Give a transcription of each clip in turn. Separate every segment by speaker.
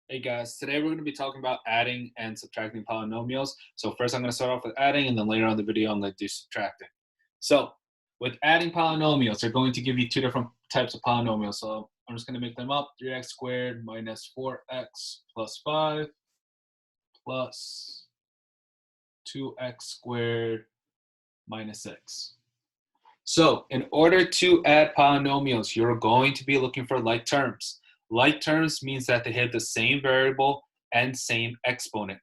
Speaker 1: Hey guys, today we're going to be talking about adding and subtracting polynomials. So first I'm going to start off with adding, and then later on in the video I'm going to do subtracting. So with adding polynomials, they're going to give you two different types of polynomials. So I'm just going to make them up. 3x squared minus 4x plus 5 plus 2x squared minus 6. So in order to add polynomials, you're going to be looking for like terms. Like terms means that they have the same variable and same exponent.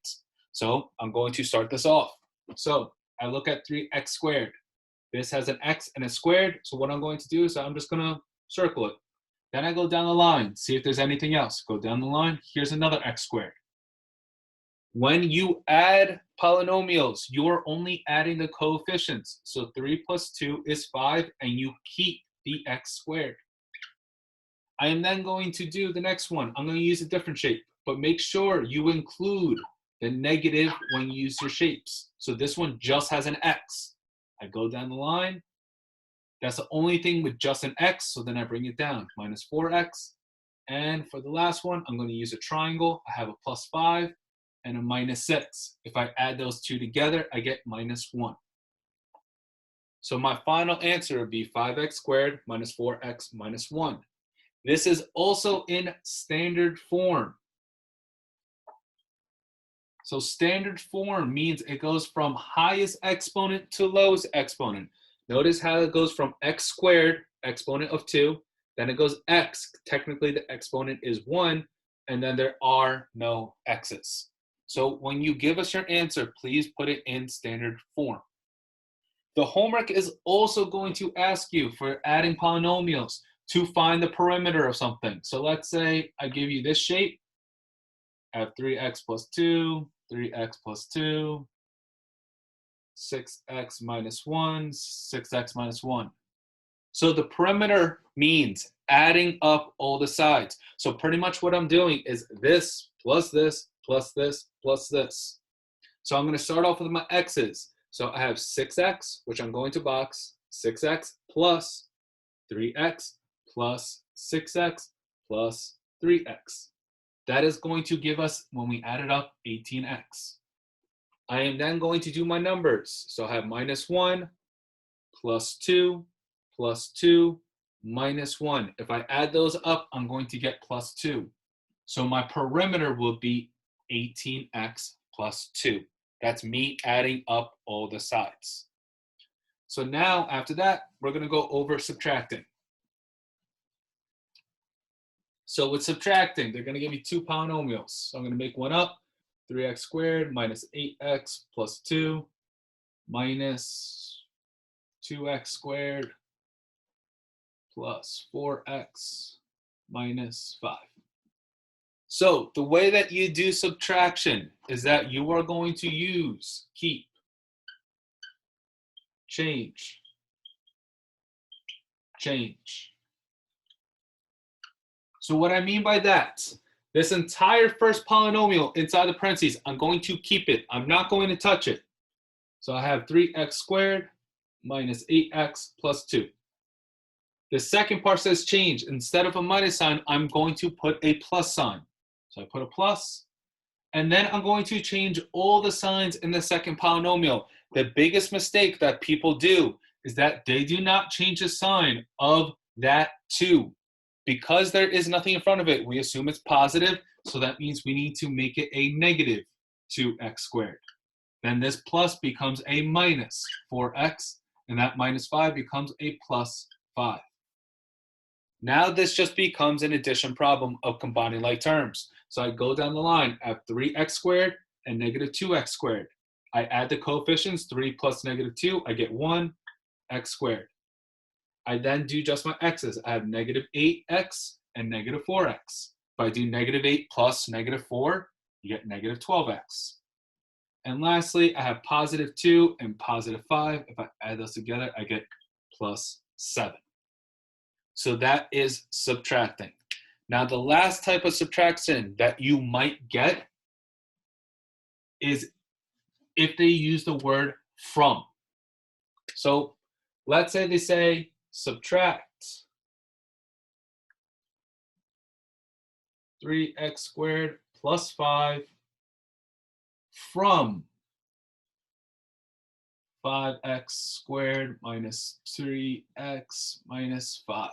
Speaker 1: So I'm going to start this off. So I look at 3x squared. This has an x and a squared. So what I'm going to do is I'm just going to circle it. Then I go down the line, see if there's anything else. Go down the line. Here's another x squared. When you add polynomials, you are only adding the coefficients. So 3 plus 2 is 5, and you keep the x squared. I am then going to do the next one. I'm going to use a different shape, but make sure you include the negative when you use your shapes. So this one just has an x. I go down the line. That's the only thing with just an x, so then I bring it down. Minus 4x. And for the last one, I'm going to use a triangle. I have a plus 5 and a minus 6. If I add those two together, I get minus 1. So my final answer would be 5x squared minus 4x minus 1. This is also in standard form. So standard form means it goes from highest exponent to lowest exponent. Notice how it goes from x squared, exponent of 2, then it goes x. Technically the exponent is 1, and then there are no x's. So when you give us your answer, please put it in standard form. The homework is also going to ask you for adding polynomials to find the perimeter of something. So let's say I give you this shape. I have 3x plus 2, 3x plus 2, 6x minus 1, 6x minus 1. So the perimeter means adding up all the sides. So pretty much what I'm doing is this plus this plus this plus this. So I'm going to start off with my x's. So I have 6x, which I'm going to box, 6x plus 3x plus 6x plus 3x. That is going to give us, when we add it up, 18x. I am then going to do my numbers. So I have minus 1 plus 2 plus 2 minus 1. If I add those up, I'm going to get plus 2. So my perimeter will be 18x plus 2. That's me adding up all the sides. So now, after that, we're going to go over subtracting. So with subtracting, they're going to give me two polynomials. So I'm going to make one up, 3x squared minus 8x plus 2 minus 2x squared plus 4x minus 5. So the way that you do subtraction is that you are going to use keep, change, change. So what I mean by that, this entire first polynomial inside the parentheses, I'm going to keep it. I'm not going to touch it. So I have 3x squared minus 8x plus 2. The second part says change. Instead of a minus sign, I'm going to put a plus sign. So I put a plus, and then I'm going to change all the signs in the second polynomial. The biggest mistake that people do is that they do not change the sign of that 2. Because there is nothing in front of it, we assume it's positive, so that means we need to make it a negative 2x squared. Then this plus becomes a minus 4x, and that minus 5 becomes a plus 5. Now this just becomes an addition problem of combining like terms. So I go down the line, I have 3x squared and negative 2x squared. I add the coefficients, 3 plus negative 2, I get 1x squared. I then do just my x's. I have negative 8x and negative 4x. If I do negative 8 plus negative 4, you get negative 12x. And lastly, I have positive 2 and positive 5. If I add those together, I get plus 7. So that is subtracting. Now, the last type of subtraction that you might get is if they use the word from. So let's say they say subtract 3x squared plus 5 from 5x squared minus 3x minus 5.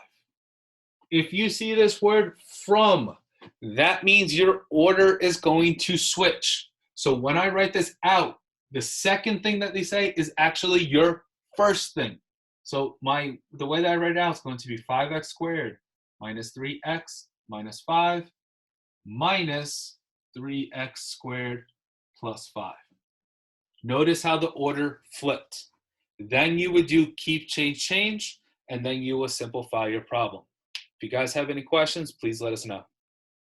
Speaker 1: If you see this word from, that means your order is going to switch. So when I write this out, the second thing that they say is actually your first thing. So the way that I write it out is going to be 5x squared minus 3x minus 5 minus 3x squared plus 5. Notice how the order flipped. Then you would do keep, change, and then you will simplify your problem. If you guys have any questions, please let us know.